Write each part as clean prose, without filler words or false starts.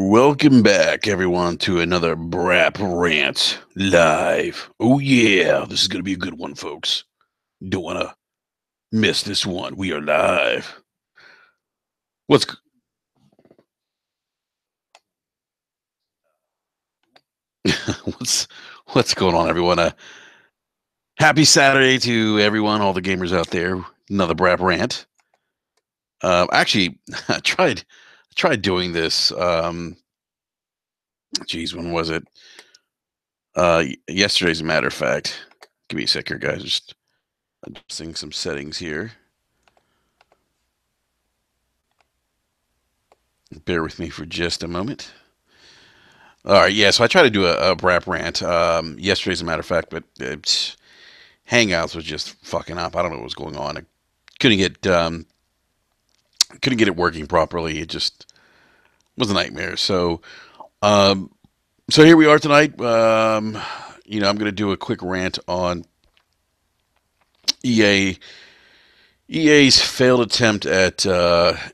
Welcome back, everyone, to another BRAP Rant live. Oh, yeah, this is going to be a good one, folks. Don't want to miss this one. We are live. What's what's what's going on, everyone? Happy Saturday to everyone, all the gamers out there. Another BRAP Rant. Actually, I tried doing this. Geez, when was it? Yesterday, as a matter of fact. Give me a sec here, guys. Just adjusting some settings here. Bear with me for just a moment. All right, yeah. So I tried to do a BRAP rant yesterday, as a matter of fact, but Hangouts was just fucking up. I don't know what was going on. I couldn't get couldn't get it working properly. It just was a nightmare. Um, so here we are tonight. I'm going to do a quick rant on EA EA's failed attempt at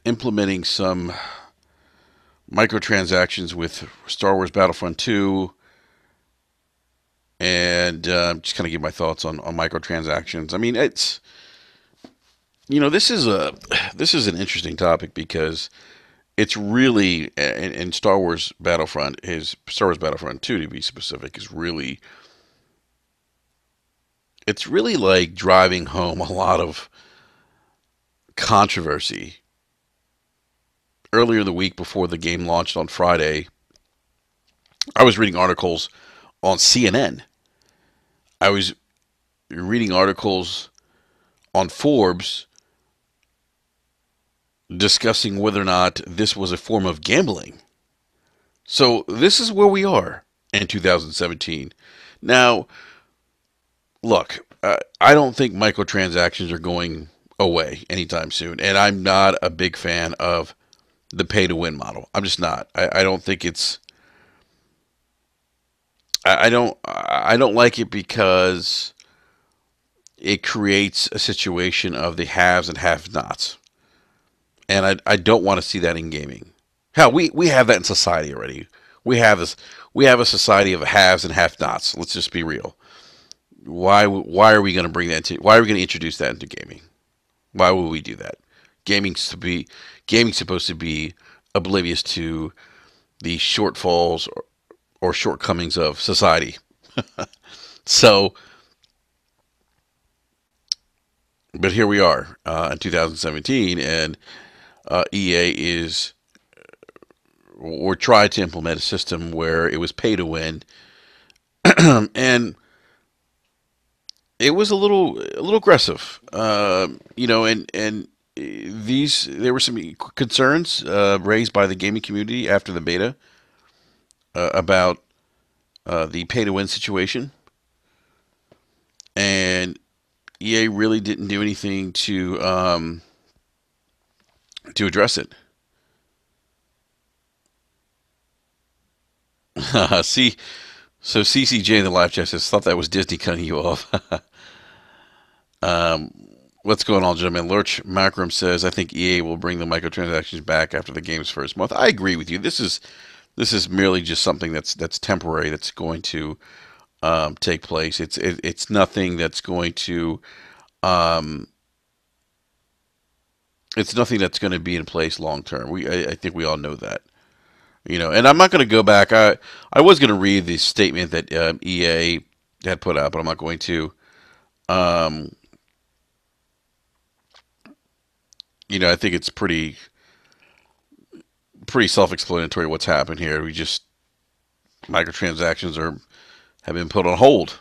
implementing some microtransactions with Star Wars Battlefront 2, and just kind of give my thoughts on microtransactions. I mean, it's this is an interesting topic because it's really in Star Wars Battlefront 2 to be specific is really it's really like driving home a lot of controversy. Earlier the week before the game launched on Friday, I was reading articles on CNN. I was reading articles on Forbes discussing whether or not this was a form of gambling. So this is where we are in 2017. Now, look, I don't think microtransactions are going away anytime soon, and I'm not a big fan of the pay to win model. I'm just not. I don't think it's. I don't like it because it creates a situation of the haves and have-nots, and I don't want to see that in gaming. Hell, we have that in society already. We have this. We have a society of haves and have-nots. Let's just be real. Why are we going to bring that to? Why are we going to introduce that into gaming? Why would we do that? Gaming's to be gaming's supposed to be oblivious to the shortfalls or shortcomings of society. So, but here we are in 2017, and EA is or tried to implement a system where it was pay to win, and it was a little aggressive, and these there were some concerns raised by the gaming community after the beta about the pay to win situation, and EA really didn't do anything to address it. See, so CCJ in the live chat says thought that was Disney cutting you off. um, what's going on, gentlemen? Lurch Macram says I think EA will bring the microtransactions back after the game's first month. I agree with you. This is merely just something that's temporary. That's going to take place. It's nothing that's going to um, it's nothing that's going to be in place long term. I think we all know that. And I'm not going to go back. I was going to read the statement that EA had put out, but I'm not going to. Um, I think it's pretty self-explanatory what's happened here. We just microtransactions are have been put on hold.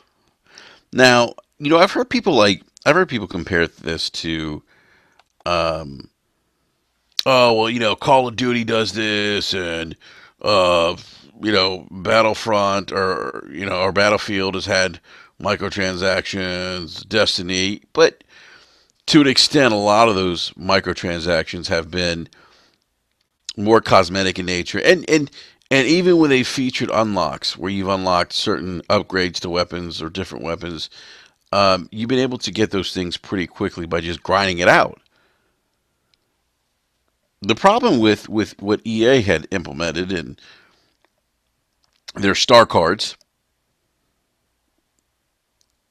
Now, I've heard people compare this to um, oh well, Call of Duty does this, and uh, Battlefront or Battlefield has had microtransactions, Destiny, but to an extent, a lot of those microtransactions have been more cosmetic in nature, and even when they featured unlocks, where you've unlocked certain upgrades to weapons or different weapons, you've been able to get those things pretty quickly by just grinding it out. The problem with what EA had implemented in their star cards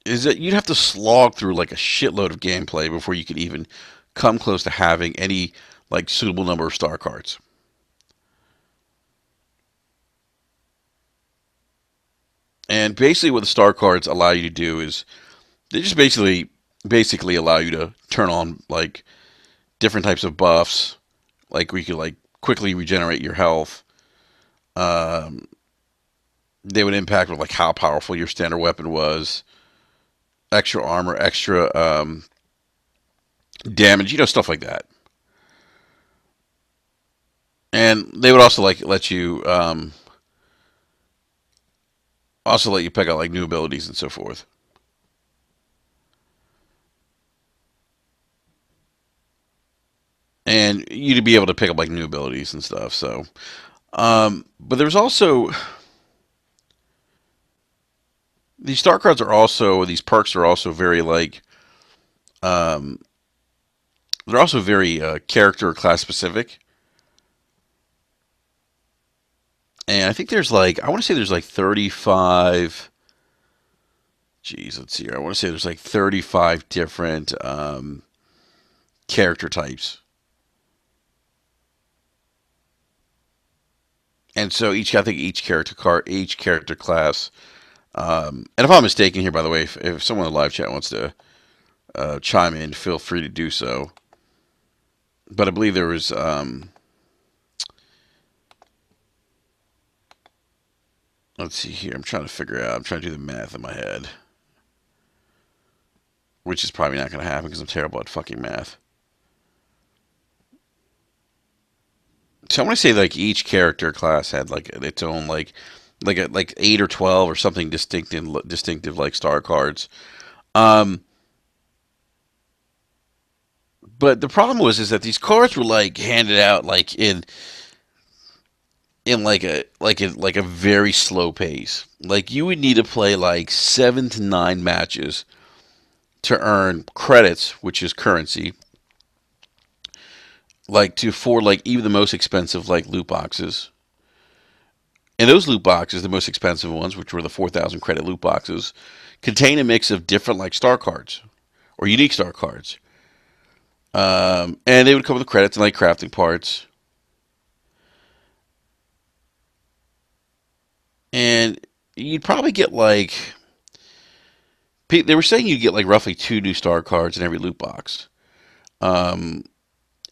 is that you'd have to slog through like a shitload of gameplay before you could even come close to having any like suitable number of star cards. And basically, what the star cards allow you to do is they just basically allow you to turn on like different types of buffs, like where you could like quickly regenerate your health. Um, they would impact with like how powerful your standard weapon was, extra armor, extra damage, stuff like that. And they would also like let you pick out like new abilities and so forth. And you to be able to pick up like new abilities and stuff. So, but there's also these star cards are also these perks are also very like um, they're also very character or class specific. And I think there's like I want to say there's like 35. Geez, let's see here. I want to say there's like 35 different character types. And so I think each character class. And if I'm mistaken here, by the way, if someone in the live chat wants to chime in, feel free to do so. But I believe there was. Let's see here. I'm trying to figure out. I'm trying to do the math in my head, which is probably not going to happen because I'm terrible at fucking math. So I want to say like each character class had like its own like 8 or 12 or something distinctive like star cards. Um, but the problem was is that these cards were like handed out like in like a very slow pace. Like you would need to play like 7 to 9 matches to earn credits, which is currency, like to for like even the most expensive like loot boxes. And those loot boxes, the most expensive ones, which were the 4,000 credit loot boxes, contain a mix of different like star cards or unique star cards. And they would come with credits and like crafting parts. And you'd probably get like they were saying you'd get like roughly 2 new star cards in every loot box. Um,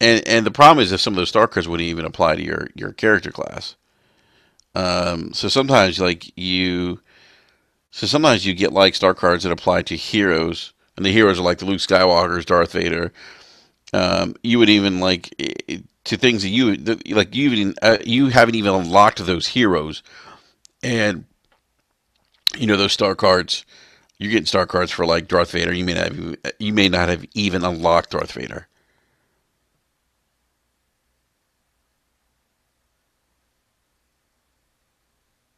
and the problem is if some of those star cards wouldn't even apply to your character class. So sometimes you get like star cards that apply to heroes, and the heroes are like the Luke Skywalker's, Darth Vader. You would even like to things that you haven't even unlocked those heroes, and those star cards. You're getting star cards for like Darth Vader. You may not have even unlocked Darth Vader.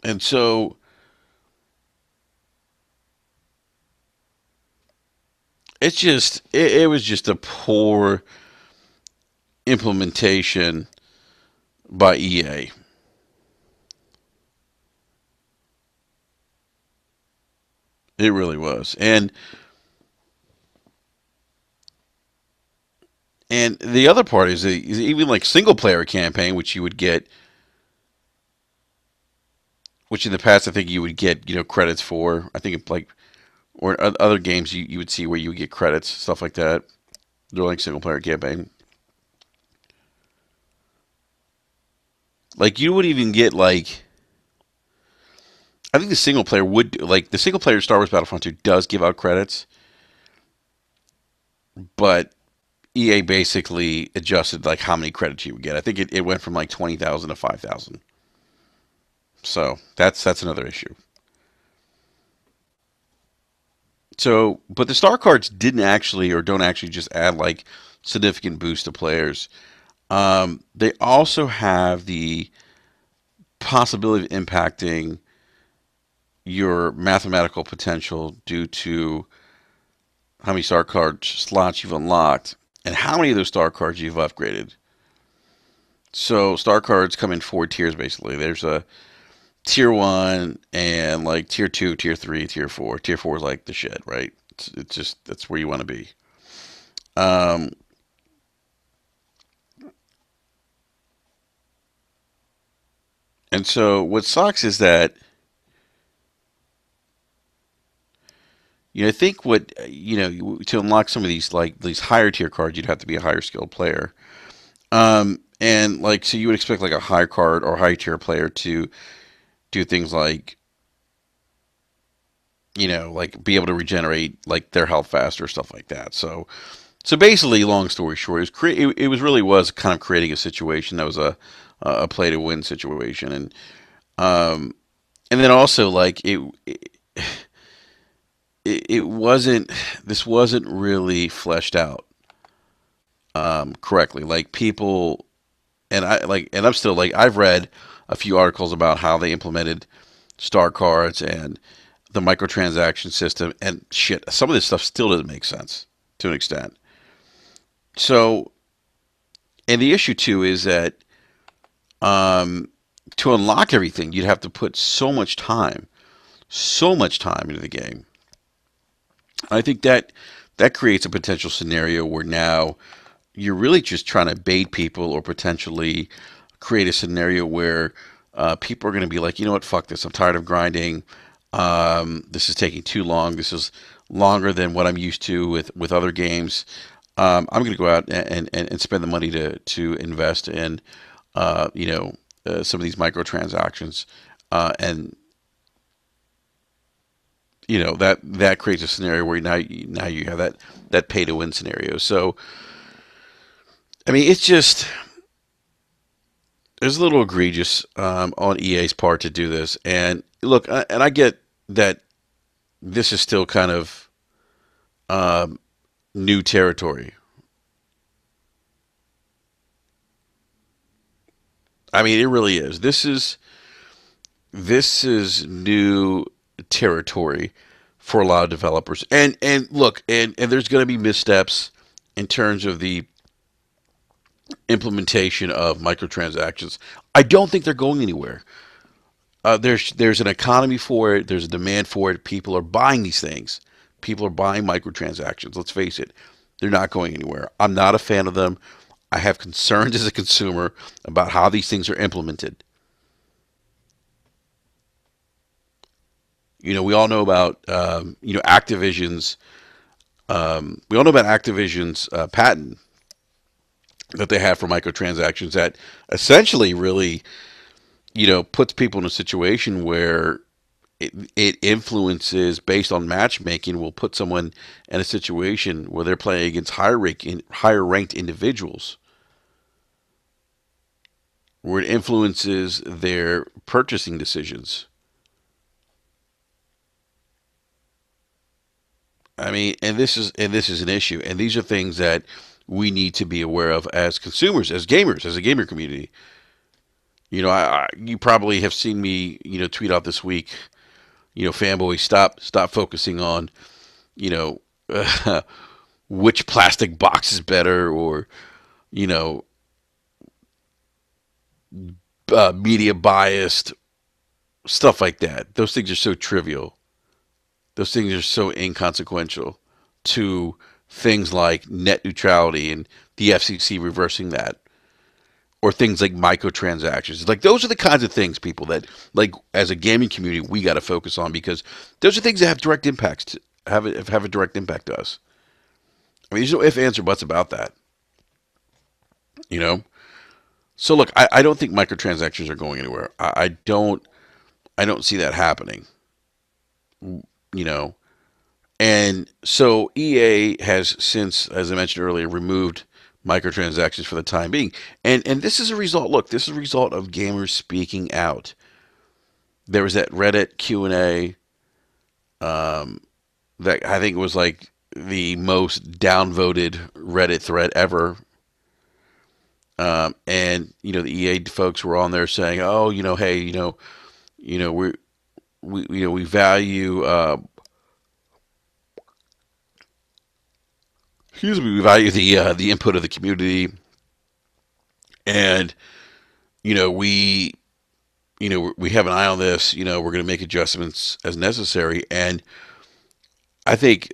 And so it was just a poor implementation by EA. It really was. And the other part is even like single player campaign, which you would get, which in the past I think you would get credits for. I think like or other games you would see where you would get credits, stuff like that. They're like single player campaign. Like you would even get like I think the single player Star Wars Battlefront 2 does give out credits, but EA basically adjusted like how many credits you would get. I think it went from like 20,000 to 5,000. So that's another issue. So, but the star cards didn't actually or don't actually just add like significant boost to players. They also have the possibility of impacting your mathematical potential due to how many star card slots you've unlocked and how many of those star cards you've upgraded. So star cards come in four tiers basically. There's a tier one and like tier two, tier three, tier four. Tier four is like the shit, right? It's just that's where you want to be. Um, and so what sucks is that I think what to unlock some of these like these higher tier cards, you'd have to be a higher skilled player. And like so you would expect like a high card or high tier player to do things like like be able to regenerate like their health faster, stuff like that. So basically, long story short, it was really was kind of creating a situation that was a play to win situation, um, and then also like it wasn't this wasn't really fleshed out correctly. Like people and I'm still like I've read a few articles about how they implemented star cards and the microtransaction system and shit. Some of this stuff still doesn't make sense to an extent. So, and the issue too is that um, to unlock everything, you'd have to put so much time into the game. I think that creates a potential scenario where now you're really just trying to bait people or potentially create a scenario where people are going to be like, you know what, fuck this. I'm tired of grinding. This is taking too long. This is longer than what I'm used to with other games. I'm going to go out and spend the money to invest in, some of these microtransactions, and that creates a scenario where now you have that pay to win scenario. So I mean, it's a little egregious on EA's part to do this. And look, and I get that this is still kind of um, new territory. I mean, it really is. This is new territory for a lot of developers. And look, and there's going to be missteps in terms of the implementation of microtransactions. I don't think they're going anywhere. There's an economy for it. There's a demand for it. People are buying these things. People are buying microtransactions. Let's face it, they're not going anywhere. I'm not a fan of them. I have concerns as a consumer about how these things are implemented. We all know about Activision's. We all know about Activision's patent that they have for microtransactions that essentially really puts people in a situation where it influences based on matchmaking will put someone in a situation where they're playing against higher ranked individuals where it influences their purchasing decisions. I mean, and this is an issue, and these are things that we need to be aware of as consumers, as gamers, as a gamer community. You probably have seen me, tweet out this week. Fanboys, stop focusing on, you know, which plastic box is better, or you know, media biased stuff like that. Those things are so trivial. Those things are so inconsequential to things like net neutrality and the FCC reversing that, or things like microtransactions. Like those are the kinds of things, people, that like as a gaming community we got to focus on because those are things that have direct impacts. Have a direct impact to us. I mean, there's no if, ands, or buts about that. You know. So look, I don't think microtransactions are going anywhere. I don't see that happening. You know. And so EA has since, as I mentioned earlier, removed microtransactions for the time being. And this is a result. Look, this is a result of gamers speaking out. There was that Reddit Q&A um, that I think was like the most downvoted Reddit thread ever. And the EA folks were on there saying, "Oh, hey, we value, excuse me, we value the input of the community, and we we have an eye on this. We're going to make adjustments as necessary. And I think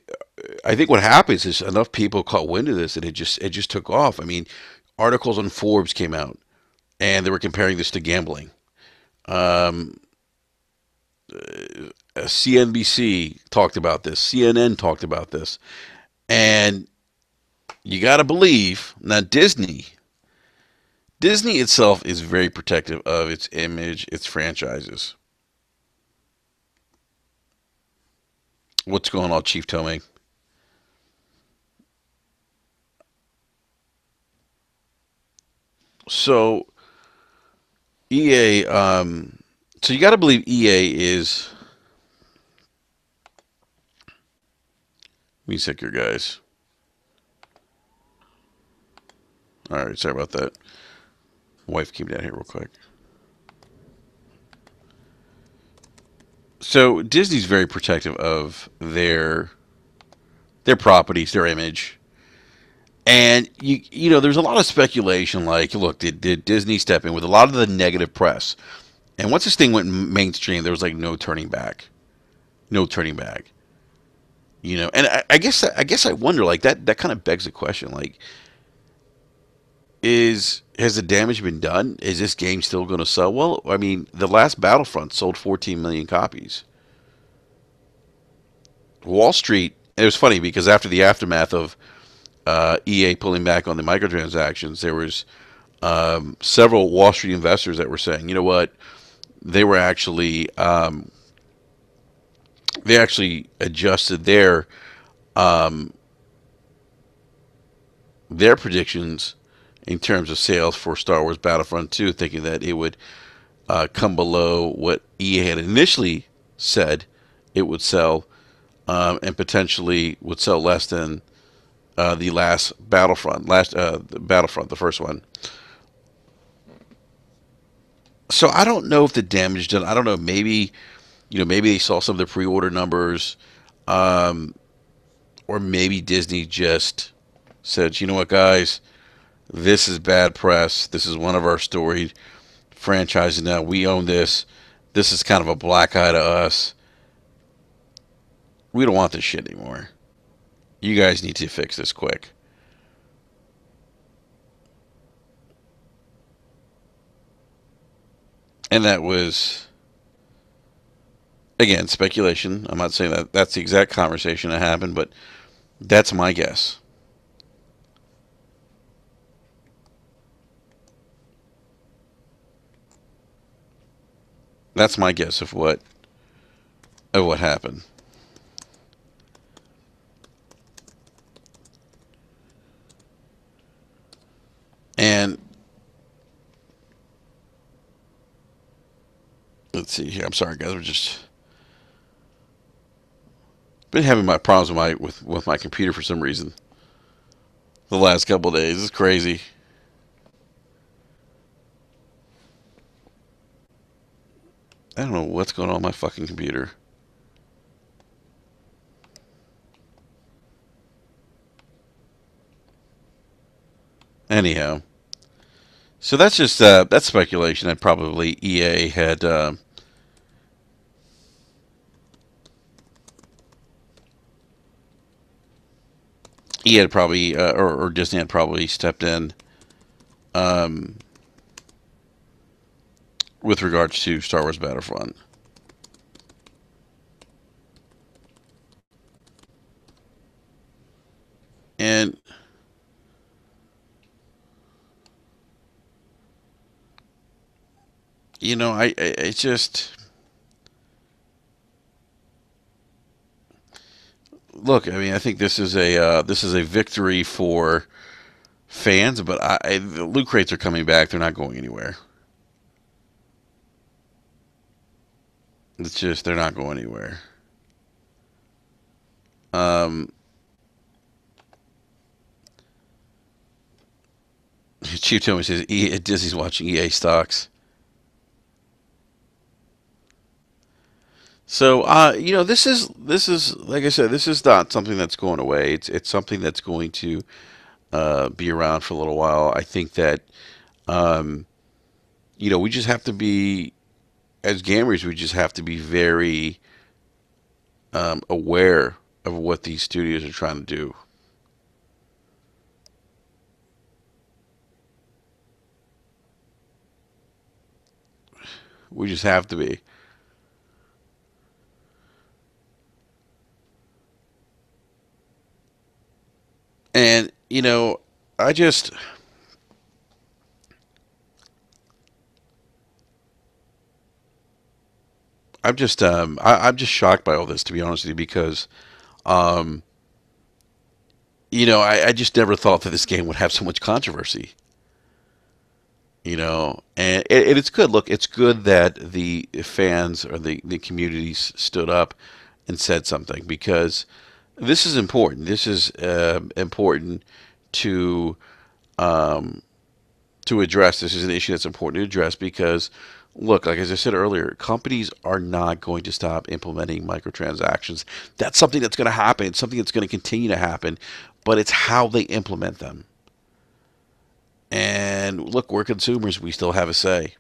I think what happens is enough people caught wind of this, and it just took off. I mean, articles on Forbes came out, and they were comparing this to gambling. Um, CNBC talked about this. CNN talked about this, and you got to believe now. Disney itself is very protective of its image, its franchises. What's going on, Chief Tomei? So EA, so you got to believe EA is. Let me check your guys. All right, sorry about that. My wife came down here real quick. So Disney's very protective of their properties, their image, and there's a lot of speculation. Like, look, did Disney step in with a lot of the negative press? And once this thing went mainstream, there was like no turning back, no turning back. And I guess I wonder, like, that kind of begs the question, like, is has the damage been done? Is this game still going to sell? Well, I mean, the last Battlefront sold 14 million copies. Wall Street. It was funny because after the aftermath of EA pulling back on the microtransactions, there was several Wall Street investors that were saying, you know what, they were actually they actually adjusted um, their predictions in terms of sales for Star Wars Battlefront 2, thinking that it would come below what EA had initially said it would sell, and potentially would sell less than the last Battlefront, the first one. So I don't know if the damage done. I don't know. Maybe they saw some of the pre-order numbers, um, or maybe Disney just said, you know what, guys, this is bad press. This is one of our storied franchises now. We own this. This is kind of a black eye to us. We don't want this shit anymore. You guys need to fix this quick. And that was, again, speculation. I'm not saying that that's the exact conversation that happened, but that's my guess. That's my guess of what happened. And let's see here. I'm sorry, guys. We're just been having my problems with my computer for some reason the last couple of days. It's crazy. I don't know what's going on with my fucking computer. Anyhow, so that's speculation that probably EA had probably or Disney had probably stepped in, um, with regards to Star Wars Battlefront. And I just look. I mean, I think this is a victory for fans, but the loot crates are coming back. They're not going anywhere. It's just they're not going anywhere. Um, Chief Tillman says Disney's watching EA stocks. So this is like I said, this is not something that's going away. It's something that's going to be around for a little while. I think that um, we just have to be, as gamers, we just have to be very aware of what these studios are trying to do. We just have to be. And I just I'm just shocked by all this, to be honest with you, because um, I just never thought that this game would have so much controversy. And it's good. Look, it's good that the fans or the communities stood up and said something, because this is important. This is important to um, to address. This is an issue that's important to address because, look, like as I said earlier, companies are not going to stop implementing microtransactions. That's something that's going to happen. It's something that's going to continue to happen, but it's how they implement them. And look, we're consumers. We still have a say.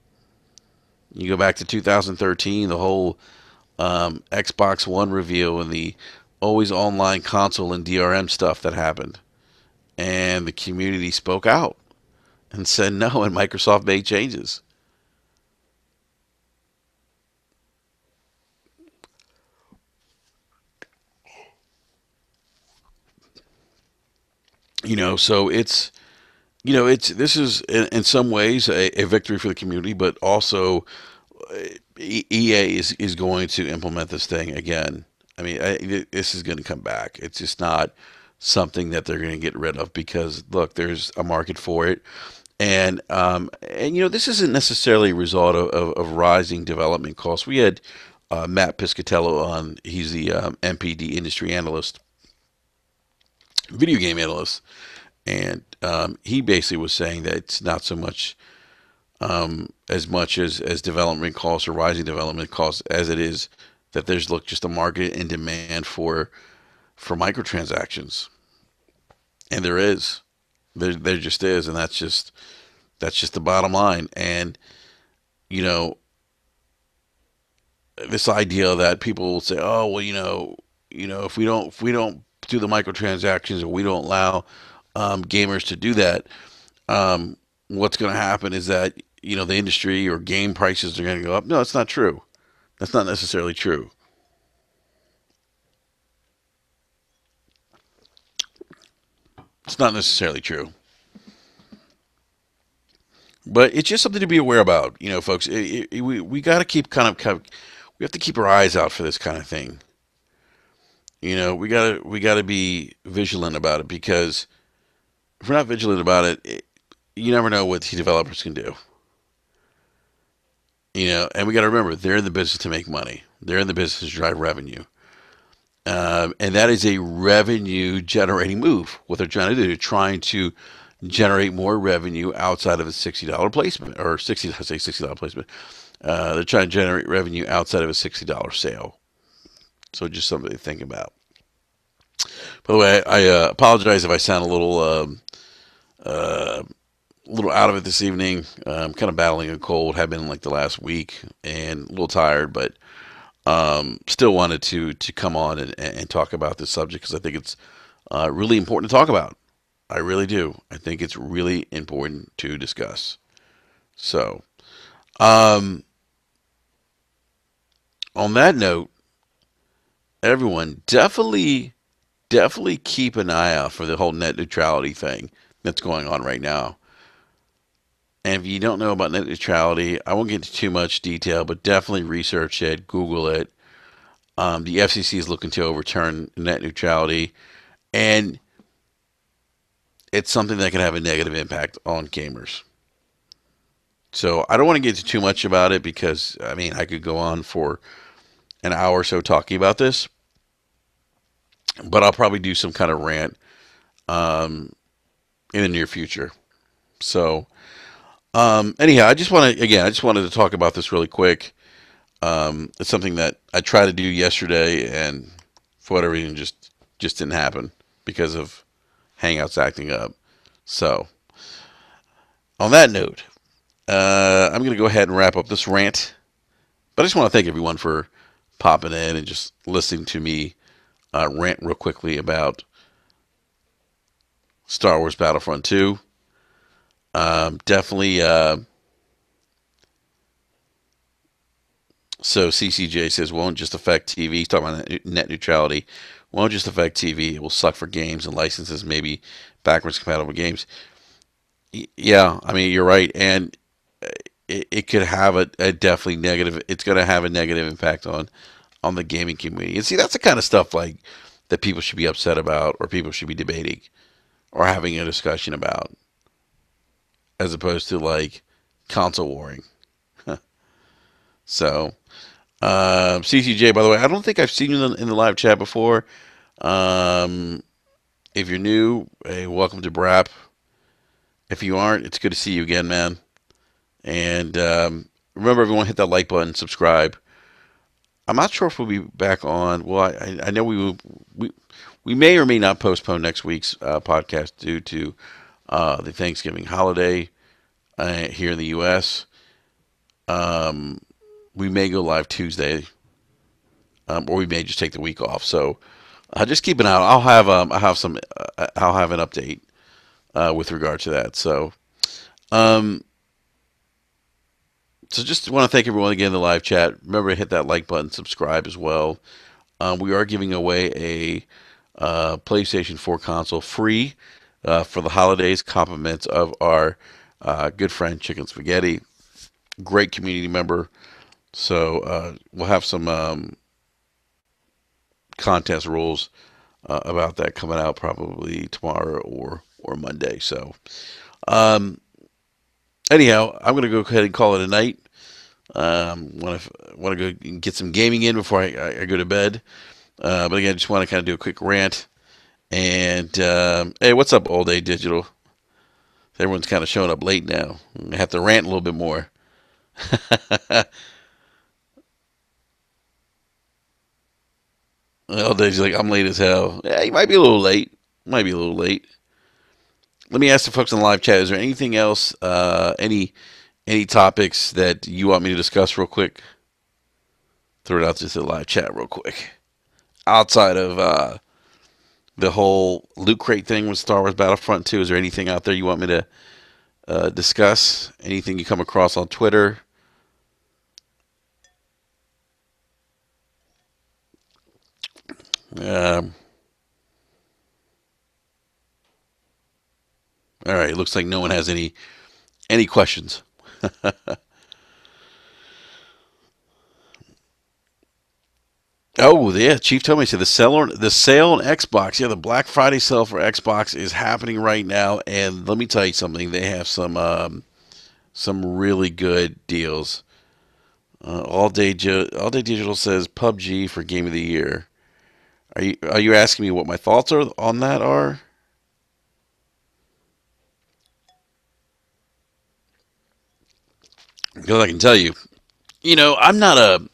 You go back to 2013, the whole Xbox One reveal and the always online console and DRM stuff that happened. And the community spoke out and said no, and Microsoft made changes. So it's this is in some ways a victory for the community, but also EA is going to implement this thing again. I mean, this is going to come back. It's just not something that they're going to get rid of, because look, there's a market for it, and this isn't necessarily a result of rising development costs. We had Matt Piscatello on. He's the MPD industry analyst, video game analyst, and he basically was saying that it's not so much as much as development costs or rising development costs as it is that there's look just a market and demand for microtransactions, and there just is, and that's just the bottom line. And you know this idea that people will say, oh well, if we don't do the microtransactions, or we don't allow gamers to do that, what's going to happen is that the industry or game prices are going to go up. No, that's not true. That's not necessarily true. It's not necessarily true. But it's just something to be aware about, folks. We got to keep we have to keep our eyes out for this kind of thing. We gotta be vigilant about it, because if we're not vigilant about you never know what the developers can do. And we got to remember, they're in the business to make money. They're in the business to drive revenue. And that is a revenue generating move. What they're trying to do, they're trying to generate more revenue outside of a $60 placement, or 60, I say $60 placement. They're trying to generate revenue outside of a $60 sale. So just something to think about. By the way, I apologize if I sound uh, a little out of it this evening. I'm kind of battling a cold, have been like the last week, and a little tired, but still wanted to come on and talk about this subject, because I think it's really important to talk about. I really do. I think it's really important to discuss. So, um, on that note, everyone definitely keep an eye out for the whole net neutrality thing that's going on right now. And if you don't know about net neutrality, I won't get into too much detail, but definitely research it, Google it. The FCC is looking to overturn net neutrality, and it's something that can have a negative impact on gamers. So I don't want to get into too much about it, because I mean I could go on for an hour or so talking about this, but I'll probably do some kind of rant um, in the near future. So anyhow, I just wanted to talk about this really quick. It's something that I tried to do yesterday, and for whatever reason, just didn't happen because of Hangouts acting up. So, on that note, I'm going to go ahead and wrap up this rant. But I just want to thank everyone for popping in and just listening to me rant real quickly about Star Wars Battlefront 2. Definitely. So CCJ says won't just affect TV. He's talking about net neutrality. Won't just affect TV. It will suck for games and licenses, maybe backwards compatible games. Yeah, I mean you're right, and it could have a definitely negative. It's going to have a negative impact on the gaming community. And see, that's the kind of stuff like that people should be upset about, or people should be debating, or having a discussion about, as opposed to like console warring. So, CCJ, by the way, I don't think I've seen you in the live chat before. Um, if you're new, hey, welcome to BRAP. If you aren't, it's good to see you again, man. And remember, everyone, hit that like button, subscribe. I'm not sure if we'll be back on. Well, I know we may or may not postpone next week's podcast due to the Thanksgiving holiday here in the U.S. Um, we may go live Tuesday, or we may just take the week off. So just keep an eye out. I'll have an update with regard to that. Um, so just want to thank everyone again in the live chat. Remember to hit that like button, subscribe as well. We are giving away a PlayStation 4 console free for the holidays. Compliments of our good friend Chicken Spaghetti, great community member. So we'll have some contest rules about that coming out probably tomorrow or Monday. So um, anyhow, I'm gonna go ahead and call it a night. Want to go get some gaming in before I go to bed. But again, I just want to kind of do a quick rant. And hey, what's up, All Day Digital? Everyone's kind of showing up late now. I have to rant a little bit more. All Day's like, I'm late as hell. Yeah, you might be a little late. Might be a little late. Let me ask the folks in the live chat: is there anything else? Any topics that you want me to discuss real quick? Throw it out to the live chat real quick. Outside of the whole loot crate thing with Star Wars Battlefront 2, is there anything out there you want me to discuss? Anything you come across on Twitter? Um, all right. It looks like no one has any questions. Oh yeah, Chief told me. So the sale on Xbox. Yeah, the Black Friday sale for Xbox is happening right now, and let me tell you something. They have some really good deals. All Day Digital says PUBG for Game of the Year. Are you asking me what my thoughts are on that are? Because I can tell you, I'm not a.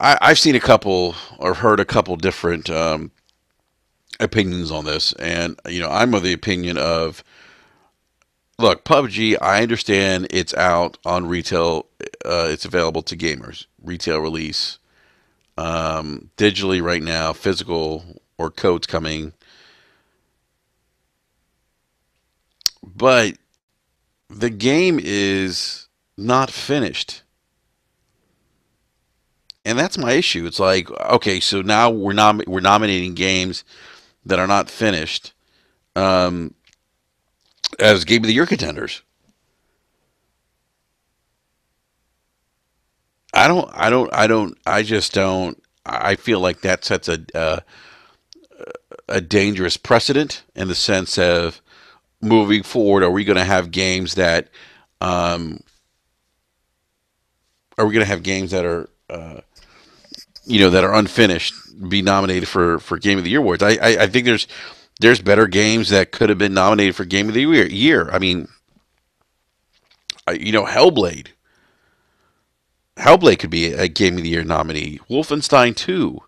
I've seen a couple or heard a couple different opinions on this, and I'm of the opinion of, look, PUBG. I understand it's out on retail. It's available to gamers, retail release, digitally right now, physical or codes coming, but the game is not finished. And that's my issue. It's like, okay, so now we're nominating games that are not finished um, as Game of the Year contenders. I just don't. I feel like that sets a dangerous precedent in the sense of moving forward. Are we going to have games that um, are we going to have games that are that are unfinished be nominated for Game of the Year awards? I think there's better games that could have been nominated for Game of the Year. I mean, Hellblade. Hellblade could be a Game of the Year nominee. Wolfenstein 2,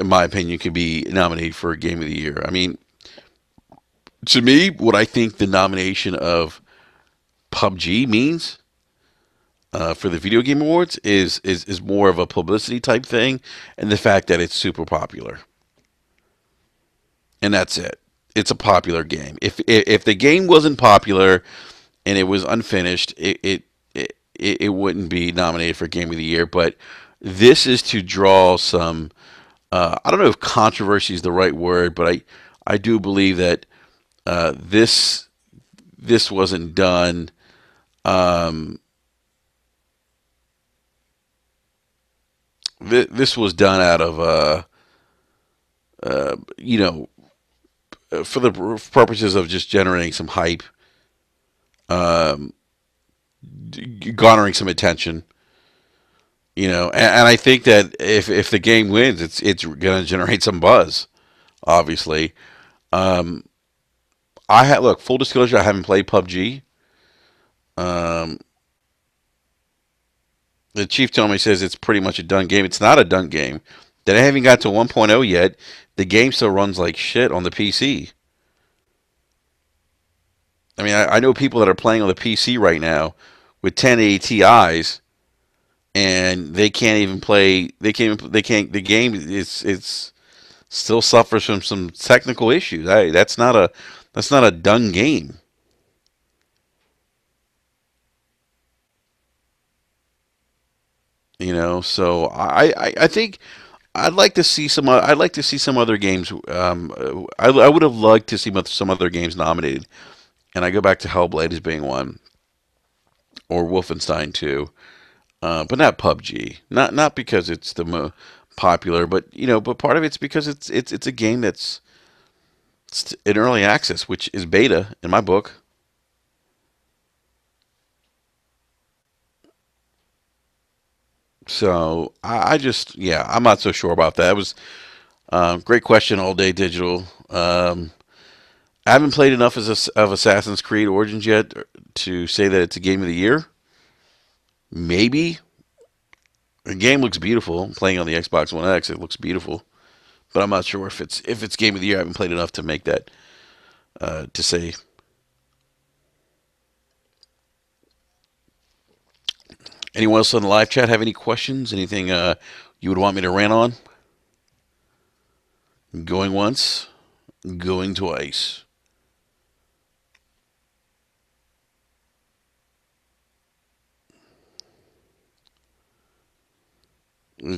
in my opinion, could be nominated for a Game of the Year. I mean, to me, what I think the nomination of PUBG means for the video game awards is more of a publicity type thing, and the fact that it's super popular, and that's it. It's a popular game. If the game wasn't popular and it was unfinished, it wouldn't be nominated for Game of the Year. But this is to draw some. I don't know if controversy is the right word, but I do believe that this wasn't done. Um, this was done out of you know, for the purposes of just generating some hype, um, garnering some attention. And I think that if the game wins, it's going to generate some buzz. Obviously, um, look, full disclosure, I haven't played PUBG. Um, the chief told me, says it's pretty much a done game. It's not a done game. They haven't got to 1.0 yet. The game still runs like shit on the PC. I mean, I know people that are playing on the PC right now with 1080 Ti's, and they can't even play. They can't. They can't. The game it's still suffers from some technical issues. That's not a done game. So I think I'd like to see some other games. I would have liked to see some other games nominated, and I go back to Hellblade as being one, or Wolfenstein 2, but not PUBG. Not because it's the popular, but part of it's because it's a game it's in early access, which is beta in my book. So I just, yeah, I'm not so sure about that. It was great question, all day digital. I haven't played enough of Assassin's Creed Origins yet to say that it's a game of the year. Maybe the game looks beautiful. Playing on the Xbox One X, it looks beautiful, but I'm not sure if it's game of the year. I haven't played enough to make that to say. Anyone else on the live chat have any questions? Anything you would want me to rant on? Going once, going twice.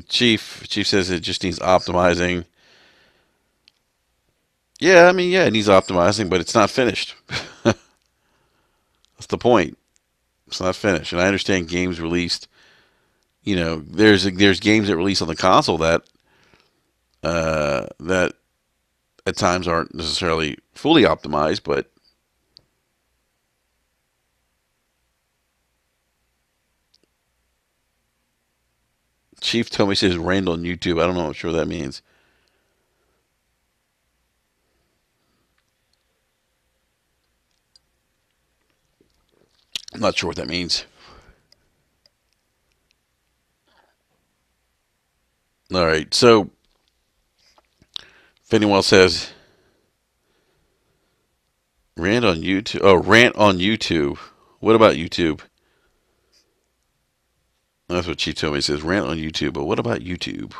Chief says it just needs optimizing. Yeah, I mean, yeah, it needs optimizing, but it's not finished. That's the point. It's not finished, and I understand games released. There's games that release on the console that at times aren't necessarily fully optimized, but Chief told me says Randall on YouTube. I don't know. I'm sure what that means. I'm not sure what that means. All right. So if anyone else says rant on YouTube, oh, rant on YouTube. What about YouTube? That's what Chief told me. He says rant on YouTube, but what about YouTube?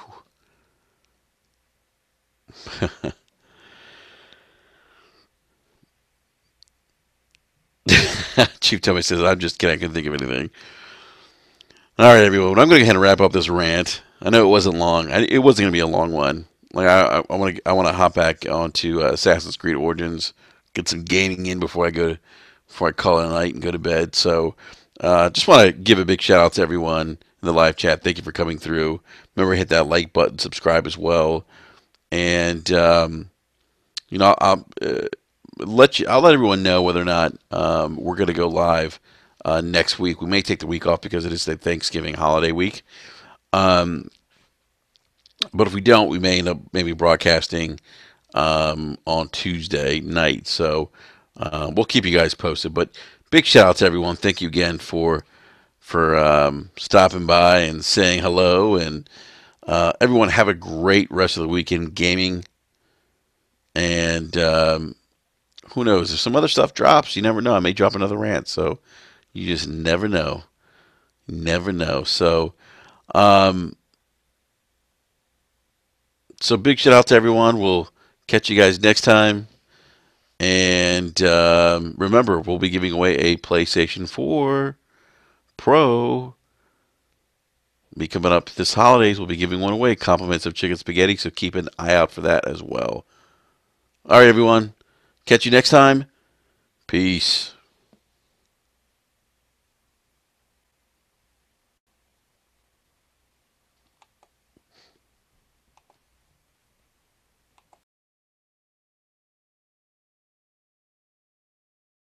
Chief told me says I'm just kidding. I couldn't think of anything. All right, everyone. I'm going to go ahead and wrap up this rant. I know it wasn't long. It wasn't going to be a long one. Like I want to hop back onto Assassin's Creed Origins, get some gaming in before I call it a night and go to bed. So, just want to give a big shout out to everyone in the live chat. Thank you for coming through. Remember, hit that like button, subscribe as well, and I'll let everyone know whether or not we're going to go live next week. We may take the week off because it is the Thanksgiving holiday week. Um, but if we don't, we may end up maybe broadcasting on Tuesday night. So we'll keep you guys posted. But big shout out to everyone. Thank you again for stopping by and saying hello. And everyone have a great rest of the weekend gaming. And who knows? If some other stuff drops, you never know. I may drop another rant. So You just never know. Never know. Um, so big shout out to everyone. We'll catch you guys next time. And remember, we'll be giving away a PlayStation 4 Pro. Be coming up this holidays. We'll be giving one away. Compliments of chicken spaghetti. So keep an eye out for that as well. All right, everyone. Catch you next time. Peace.